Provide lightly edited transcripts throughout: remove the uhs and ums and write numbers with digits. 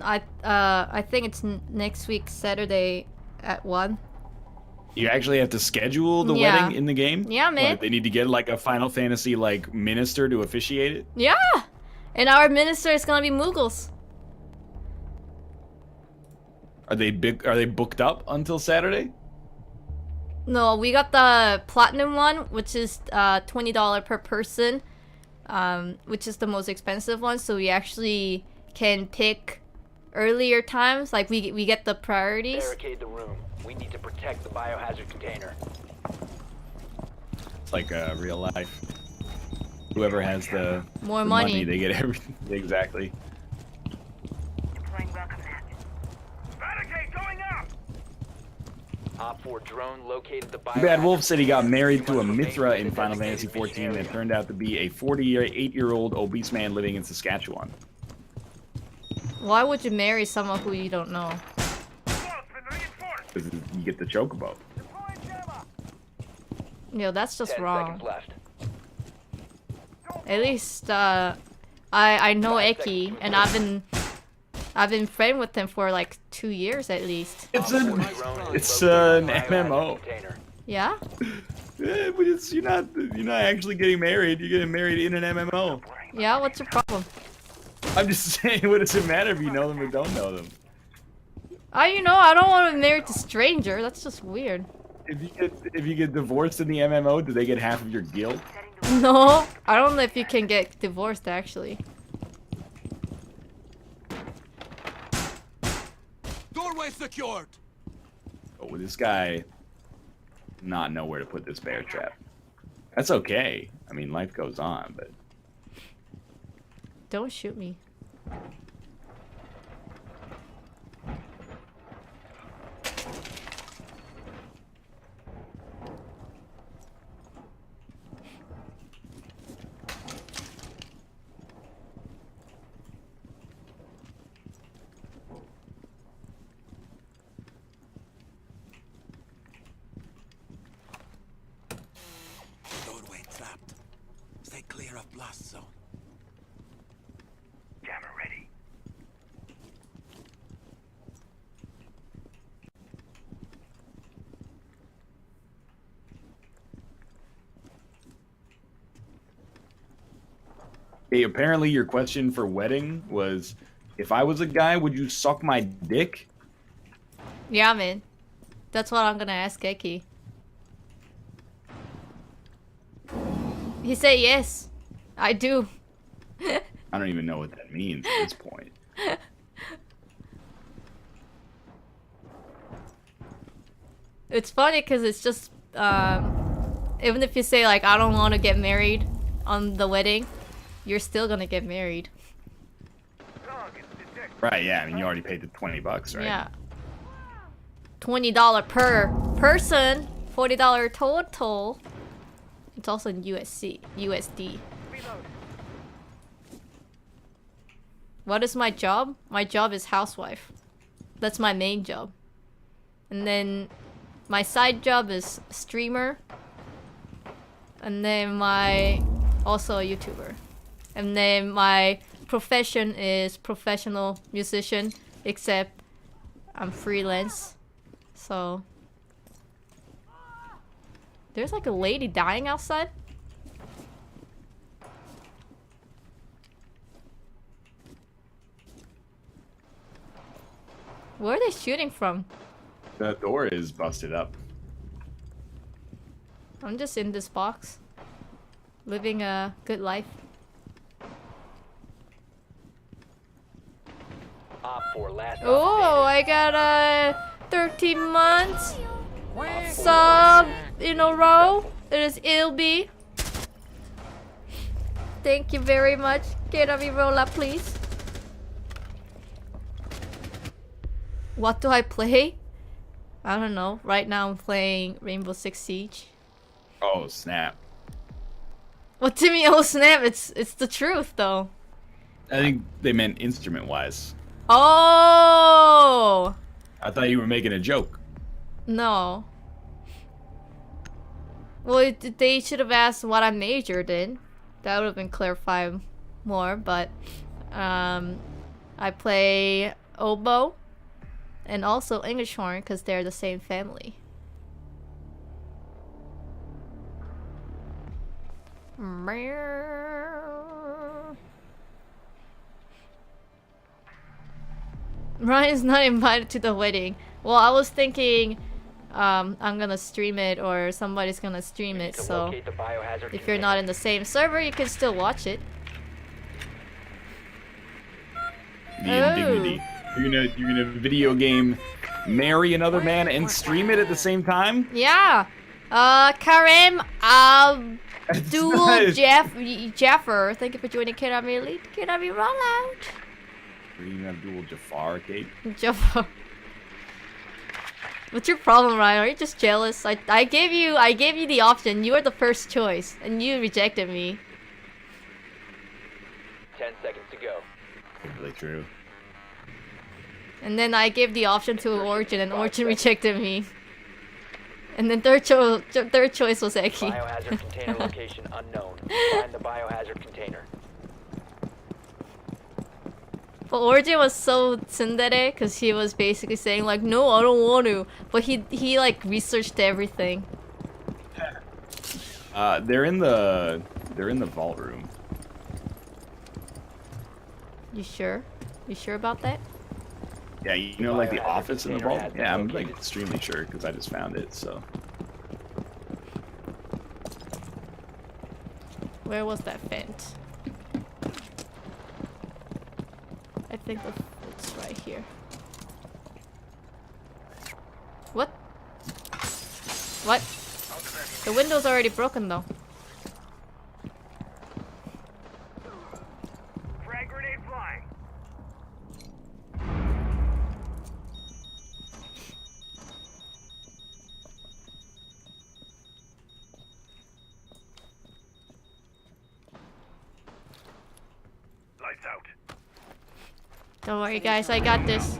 I think it's next week Saturday at 1. You actually have to schedule the Yeah. wedding in the game? Yeah, man. What, they need to get like a Final Fantasy like minister to officiate it? Yeah! And our minister is gonna be Muggles. Are they booked up until Saturday? No, we got the platinum one, which is $20 per person, which is the most expensive one. So we actually can pick earlier times, like we get the priorities. Barricade the room. We need to protect the biohazard container. It's like real life. Whoever has the More the money. they get everything. Exactly. Deploying welcome net. Barricade going up! Op 4 drone located the biohazard. Bad Wolf said he got married to a Mithra in Final Fantasy XIV that turned out to be a 48-year-old obese man living in Saskatchewan. Why would you marry someone who you don't know? Because you get the chocobo. Yo, that's just 10 wrong. seconds left. At least I know Eki, and I've been friend with him for like 2 years at least. It's Op 4 an drone is an located the biohazard MMO. container. Yeah? Yeah, but you're not actually getting married. You're getting married in an MMO. Yeah, what's your problem? I'm just saying, what does it matter if you know them or don't know them? You know, I don't want to be married to stranger. That's just weird. If you get divorced in the MMO, do they get half of your guilt? No, I don't know if you can get divorced actually. Doorway secured. Oh, will this guy not know where to put this bear trap? That's okay. I mean, life goes on, but Don't shoot me. Doorway trapped. Stay clear of blast zone. Jammer ready. hey, apparently your question for wedding was, if I was a guy, would you suck my dick? Yeah, man. That's what I'm gonna ask Eki. He said yes. I do. I don't even know what that means at this point. It's funny because it's just even if you say like I don't want to get married on the wedding, you're still gonna get married. Right, yeah, I mean, you already paid the $20, right? Yeah. $20 per person, $40 total. It's also in USD. What is my job? My job is housewife. That's my main job. And then my side job is streamer. And then my also a YouTuber. And then my profession is professional musician, except I'm freelance. So there's like a lady dying outside. Where are they shooting from? The door is busted up. I'm just in this box, living a good life. Op 4 last. Oh, I got 13 months sub in a row. It is Ilby. Thank you very much. Get a roll up, please. What do I play? I don't know. Right now I'm playing Rainbow Six Siege. Oh, snap. What do you mean? Oh snap! It's the truth though. I think they meant instrument-wise. Oh I thought you were making a joke. no. Well, they should have asked what I majored in. That would have been clarified more. But I play oboe and also English horn because they're the same family. Ryan's not invited to the wedding. Well, I was thinking I'm gonna stream it or somebody's gonna stream it, so if you're not in the same server, you can still watch it. The indignity. You're gonna video game marry another man and stream it at the same time? Yeah. Karim Abdul Jaffer. Thank you for joining Kirami Elite. Kirami Rollout. Kareem Abdul Jafar, Kate. Jaffer. What's your problem, Ryan? Are you just jealous? I gave you the option. You were the first choice, and you rejected me. 10 seconds to go. Really true. And then I gave the option to Origin, and Origin rejected me. And then third choice was Eki. Biohazard container location unknown. Find the biohazard container. But Origin was so tsundere because he was basically saying like, no, I don't want to. But he like researched everything. They're in the vault room. You sure? You sure about that? Yeah, you know, like the office in the vault? Yeah, I'm like extremely sure because I just found it, so. Where was that vent? I think it's right here. What? What? The window's already broken though. Frag grenade flying. Lights out. Don't worry guys, I got this.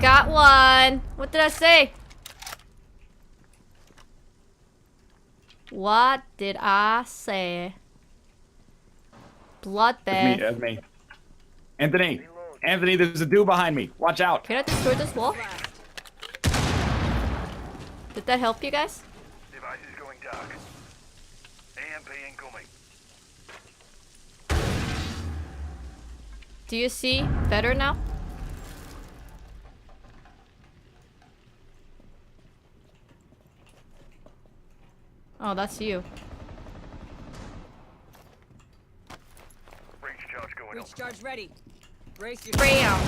Got one! What did I say? What did I say? Bloodbath. That's me. Anthony! Anthony, there's a dude behind me. Watch out. Can I destroy this wall? Did that help you guys? Device is going dark. AMP incoming. Do you see better now? Oh, that's you. Breach charge going up. Breach charge ready. Brace your Bam!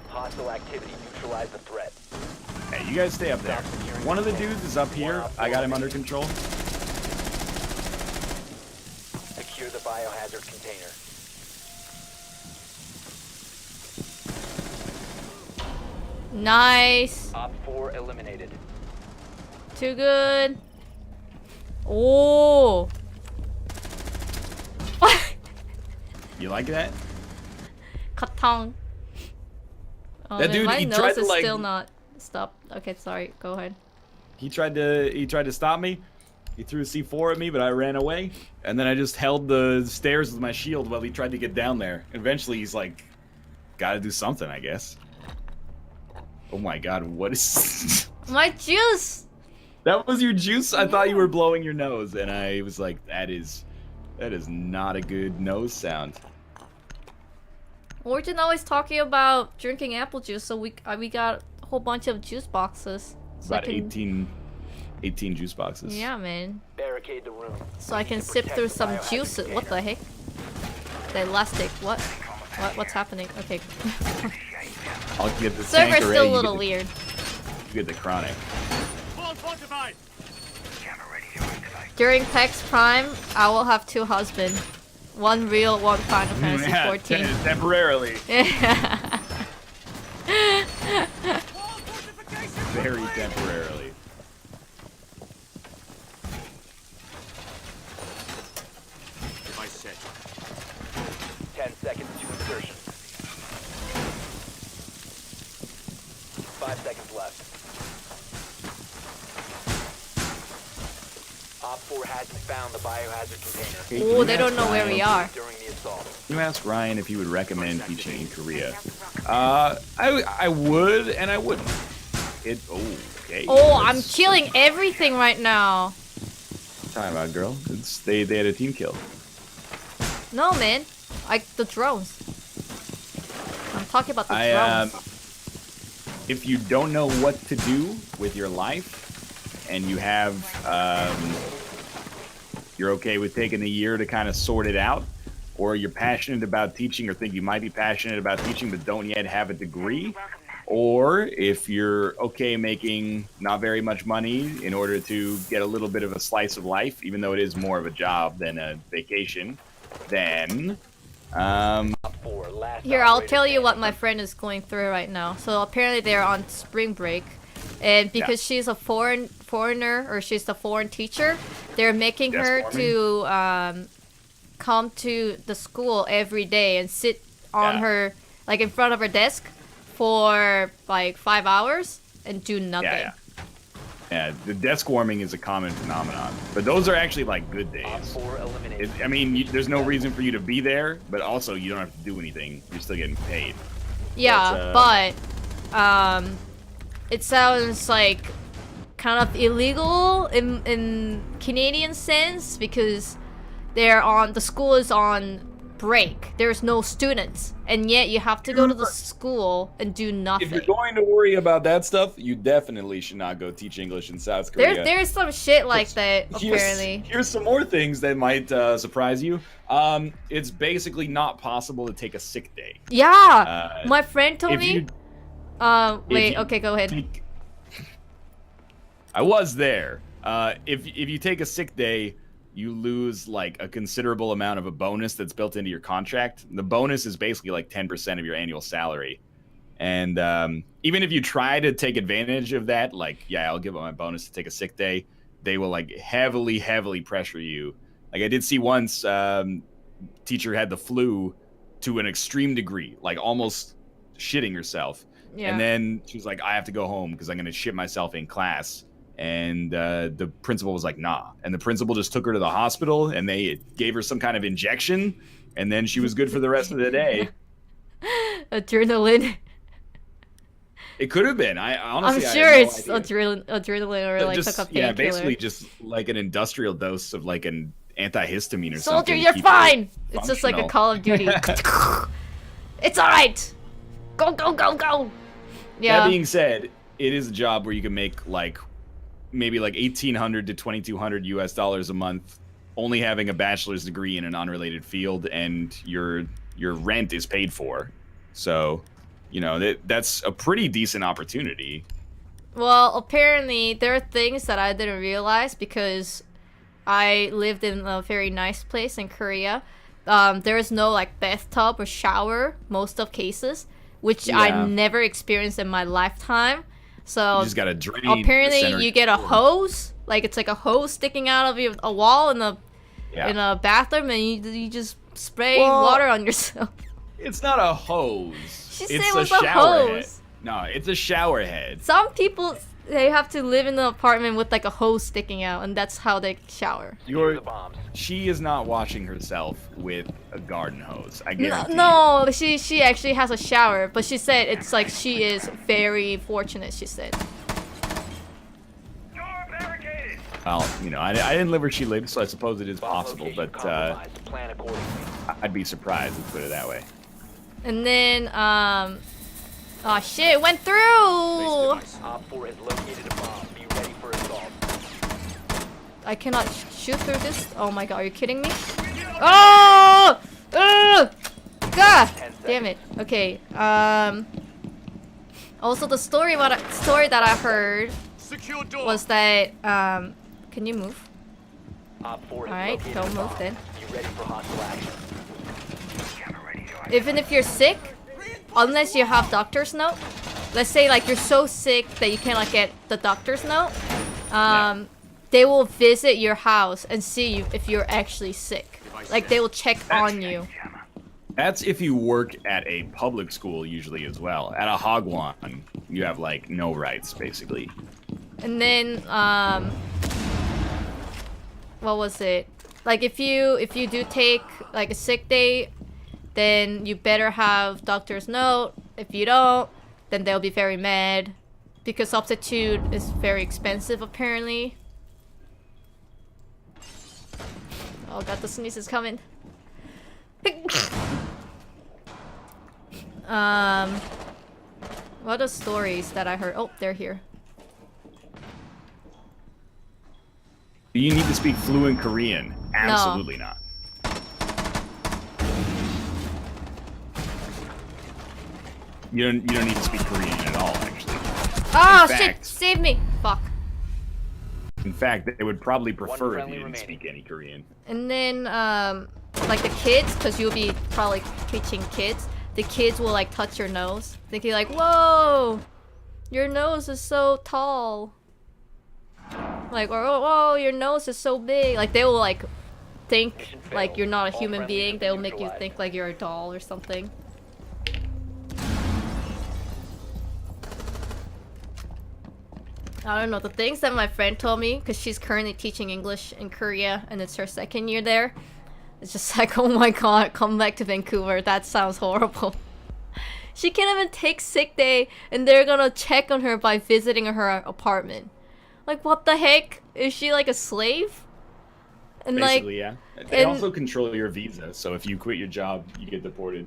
Hostile activity. Neutralize the threat. Hey, you guys stay up there. One of the dudes is up here. I got him under control. Secure the biohazard container. Nice. Op 4 eliminated. Too good. Oh. You like that? Katong. Oh, That man, dude, my he nose tried to, is like- still not stopped. Okay, sorry. Go ahead. He tried to stop me. He threw a C4 at me, but I ran away. And then I just held the stairs with my shield while he tried to get down there. Eventually, he's like, gotta do something, I guess. Oh my god, what is... My juice. That was your juice? I thought you were blowing your nose, and I was like, that is not a good nose sound. Origin always talking about drinking apple juice, so we got a whole bunch of juice boxes. So About 18 juice boxes. Yeah, man. Barricade the room. So I can Need to sip protect through the some biohazard juice. What the container. heck? The elastic. What? What's happening? Okay. I'll get the Server's Tanqueray, still a you little get weird. You get the chronic. Camera ready to activate. During PEX Prime, I will have two husbands. One real, one Final Fantasy Yeah, 14. temporarily. Very temporarily. Device set. 10 seconds to insertion. 5 seconds left. 4 hasn't found the biohazard container. Oh, they don't know where we are. During the assault. You ask Ryan if he would recommend teaching in Korea. I would and I wouldn't. Okay. Oh, I'm killing everything right now. Time out, girl. They had a team kill. No, man. The drones. I'm talking about the drones. If you don't know what to do with your life, and you have, you're okay with taking a year to kind of sort it out, or you're passionate about teaching, or think you might be passionate about teaching but don't yet have a degree, or if you're okay making not very much money in order to get a little bit of a slice of life, even though it is more of a job than a vacation, then Here, I'll tell you what my friend is going through right now. So apparently they're on spring break, and because she's a foreigner, or she's a foreign teacher, they're making her to come to the school every day and sit on her, like in front of her desk for like 5 hours and do nothing. Yeah, the desk warming is a common phenomenon, but those are actually like good days. I mean, there's no reason for you to be there, but also you don't have to do anything. You're still getting paid. Yeah, but it sounds like kind of illegal in Canadian sense because the school is on break. There's no students, and yet you have to go to the school and do nothing. If you're going to worry about that stuff, you definitely should not go teach English in South Korea. There's some shit like that, apparently. Here's some more things that might surprise you. It's basically not possible to take a sick day. Yeah, my friend told me. Wait, okay, go ahead. I was there. If you take a sick day, you lose like a considerable amount of a bonus that's built into your contract. The bonus is basically like 10% of your annual salary. And even if you try to take advantage of that, like, yeah, I'll give up my bonus to take a sick day, they will like heavily pressure you. Like I did see once, teacher had the flu to an extreme degree, like almost shitting herself. Yeah. And then she was like, I have to go home because I'm going to shit myself in class. And the principal was like, nah. And the principal just took her to the hospital, and they gave her some kind of injection, and then she was good for the rest of the day. Adrenaline. It could have been. I'm sure it's adrenaline or like just, a painkiller. Yeah, basically just like an industrial dose of like an antihistamine or something. Soldier, you're fine! It's just like a Call of Duty. It's alright! Go, go, go, go! Yeah. That being said, it is a job where you can make like maybe like $1,800 to $2,200 US a month, only having a bachelor's degree in an unrelated field, and your rent is paid for. So, you know, that's a pretty decent opportunity. Well, apparently there are things that I didn't realize because I lived in a very nice place in Korea. There is no like bathtub or shower most of cases, which I never experienced in my lifetime. So you just gotta drain. Apparently, you get a hose, like it's like a hose sticking out of a wall in a bathroom, and you just spray water on yourself. It's not a hose. She said it was a hose. No, it's a shower head. Some people, they have to live in an apartment with like a hose sticking out, and that's how they shower. She is not washing herself with a garden hose. I guarantee. No, she actually has a shower, but she said it's like she is very fortunate. She said. Well, you know, I didn't live where she lived, so I suppose it is possible, but I'd be surprised, let's put it that way. And then, oh shit, it went through! I cannot shoot through this. Oh my god, are you kidding me? Oh! God! Damn it. Okay. Also, the story that I heard was that can you move? Alright, don't move then. Even if you're sick, unless you have doctor's note, let's say like you're so sick that you cannot get the doctor's note, they will visit your house and see if you're actually sick. Like they will check on you. That's if you work at a public school usually as well. At a hagwon, you have like no rights basically. And then what was it? Like if you do take like a sick day, then you better have doctor's note. If you don't, then they'll be very mad because substitute is very expensive apparently. Oh god, the sneeze is coming. What are stories that I heard? Oh, they're here. Do you need to speak fluent Korean? Absolutely not. You don't need to speak Korean at all, actually. Oh In shit! fact- Save me! Fuck. In fact, they would probably prefer if friendly you didn't remaining. speak any Korean. And then, like the kids, because you'll be probably teaching kids, the kids will like touch your nose, thinking like, whoa, your nose is so tall. Like, or oh, whoa, your nose is so big. Like they will like think Mission like failed. you're not a All human friendlies being. have They'll been make you neutralized. think like you're a doll or something. I don't know, the things that my friend told me, because she's currently teaching English in Korea and it's her second year there. It's just like, oh my god, come back to Vancouver. That sounds horrible. She can't even take sick day and they're gonna check on her by visiting her apartment. Like, what the heck? Is she like a slave? And Basically, like, yeah. They and- also control your visa, so if you quit your job, you get deported.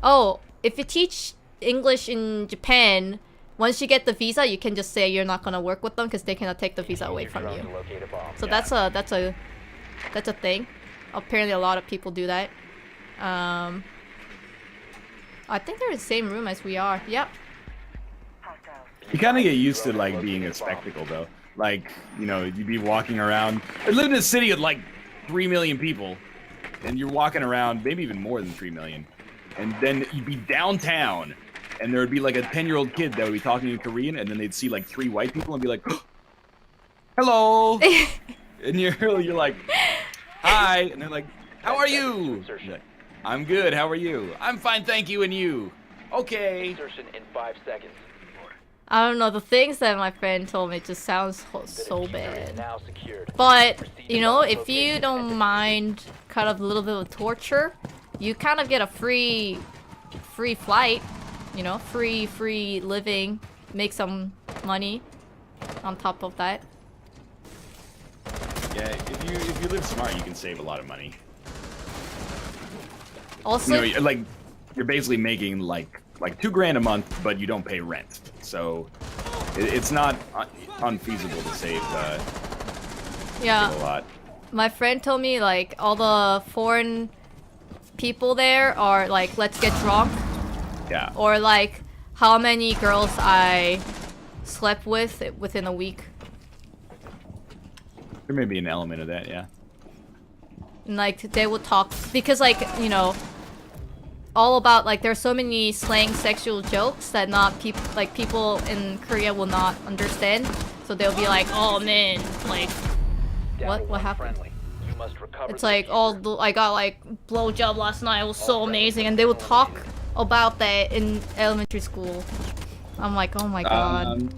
oh, if you teach English in Japan, once you get the visa, you can just say you're not gonna work with them because they cannot take the visa away Use from your you. drone to locate a bomb. So Yeah. that's a thing. Apparently, a lot of people do that. I think they're in the same room as we are. Yep. You kind of get used to like being a spectacle, though. Like, you know, you'd be walking around. I live in a city of like 3 million people, and you're walking around, maybe even more than 3 million, and then you'd be downtown, and there would be like a 10-year-old kid that would be talking in Korean, and then they'd see like 3 white people and be like, "Hello," and you're like, "Hi," and they're like, "How are you?" You're like, "I'm good. How are you?" "I'm fine, thank you." And you? "Okay." Insertion in 5 seconds. I don't know. The things that my friend told me just sounds The so diffuser is bad. now secured. But Proceed you to know, bomb if you location don't and mind kind of a little bit of torture, you kind of get a free flight. You know, free living, make some money on top of that. Yeah, if you live smart, you can save a lot of money. Also, You know, like you're basically making like $2,000 a month, but you don't pay rent. So it's not unfeasible to save yeah, a lot. my friend told me like all the foreign people there are like, let's get drunk, Yeah. or like how many girls I slept with within a week. There may be an element of that, yeah. And like they would talk because like, you know, all about like there's so many slang sexual jokes that not people in Korea will not understand. So they'll be like, "Oh man, like Down What? to What one happened? friendly. You must recover it's the like, diffuser. oh, I got like blowjob last night. It was so amazing." And they would talk about that in elementary school. I'm like, "Oh my god."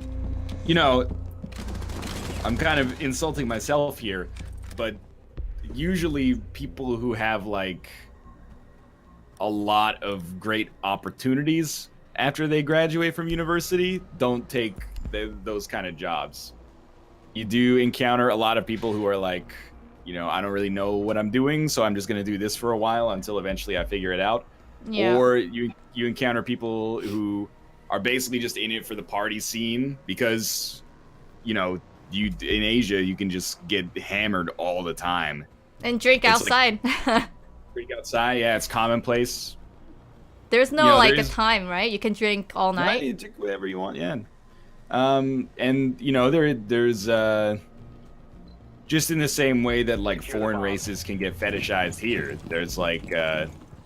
You know, I'm kind of insulting myself here, but usually people who have like a lot of great opportunities after they graduate from university don't take those kind of jobs. You do encounter a lot of people who are like, you know, I don't really know what I'm doing, so I'm just going to do this for a while until eventually I figure it out. Yeah. Or you encounter people who are basically just in it for the party scene because, you know, you in Asia you can just get hammered all the time. And drink it's outside. Drink outside, yeah, it's commonplace. There's no You know, like there's- a time, right? You can drink all Right, night. you drink whatever you want, yeah. And you know, there's just in the same way that like Secure the foreign bomb. races can get fetishized here. There's like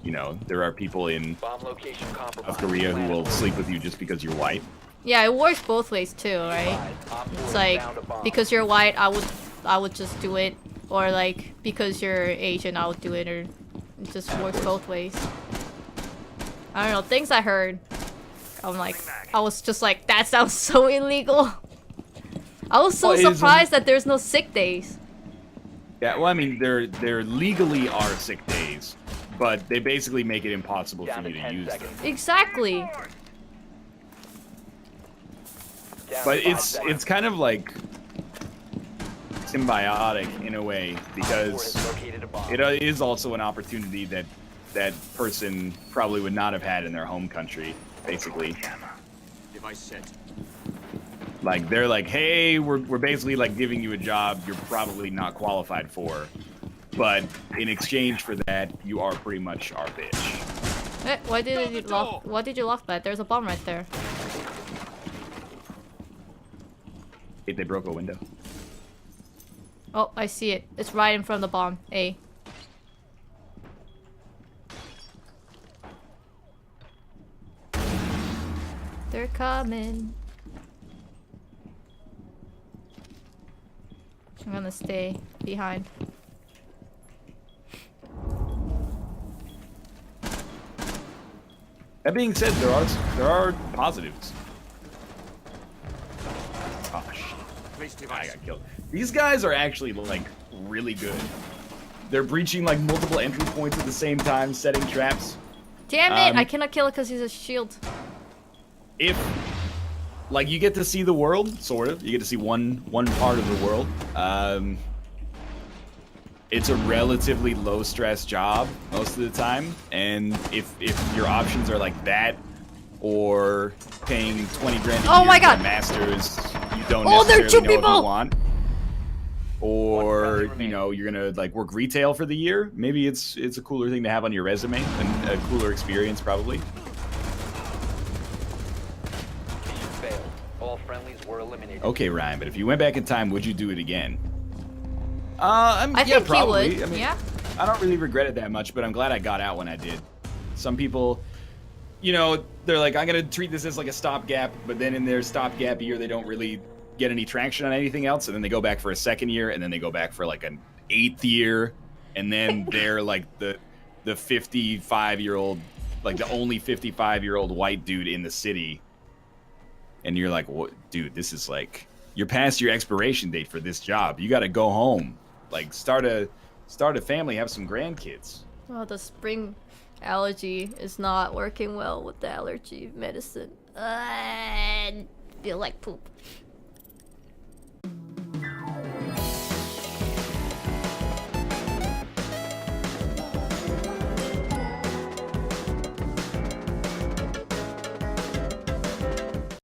you know, there are people in Bomb location compromised. South Korea who will sleep with you just because you're white. Yeah, it works both ways too, right? Op 4 It's is like down to bomb. because you're white, I would just do it, or like because you're Asian, I would do it, or it just works both ways. I don't know, things I heard. I'm like, I was just like, that sounds so illegal. I was so Well, it is surprised that there's no sick days. Yeah, well, I mean, there legally are sick days, but they basically make it impossible Down for to you to 10 use them. seconds. Exactly. Down But to 5 it's seconds. kind of like symbiotic in a way, Op 4 because has located a bomb. it is also an opportunity that that person probably would not have had in their home country, basically. Device set. Like, they're like, hey, we're basically like giving you a job you're probably not qualified for, but in exchange for that, you are pretty much our bitch. Eh, why did you lock? Why did you lock that? There's a bomb right there. Hey, they broke a window. Oh, I see it. It's right in front of the bomb. A. They're coming. I'm gonna stay behind. That being said, there are positives. Oh shit. Place I device. got killed. These guys are actually like really good. They're breaching like multiple entry points at the same time, setting traps. Damn it! I Um, cannot kill it because he's a shield. If like you get to see the world, sort of, you get to see one part of the world. It's a relatively low stress job most of the time, and if your options are like that or paying 20 grand a Oh year my for a God. master's you don't Oh, there are necessarily two know if you people! want, One or friendly you remaining. know you're gonna like work retail for the year, maybe it's a cooler thing to have on your resume and a cooler experience probably. Mission failed. All friendlies were eliminated. Okay, Ryan, but if you went back in time, would you do it again? I Yeah, think probably. he would. I mean, Yeah. I don't really regret it that much, but I'm glad I got out when I did. Some people, you know, they're like, I'm gonna treat this as like a stopgap, but then in their stopgap year, they don't really get any traction on anything else, and then they go back for a second year, and then they go back for like an 8th year, and then they're like the 55-year-old, like the only 55-year-old white dude in the city, and you're like, what, dude? This is like, you're past your expiration date for this job. You got to go home, like start a family, have some grandkids. Oh, the spring allergy is not working well with the allergy medicine. I feel like poop.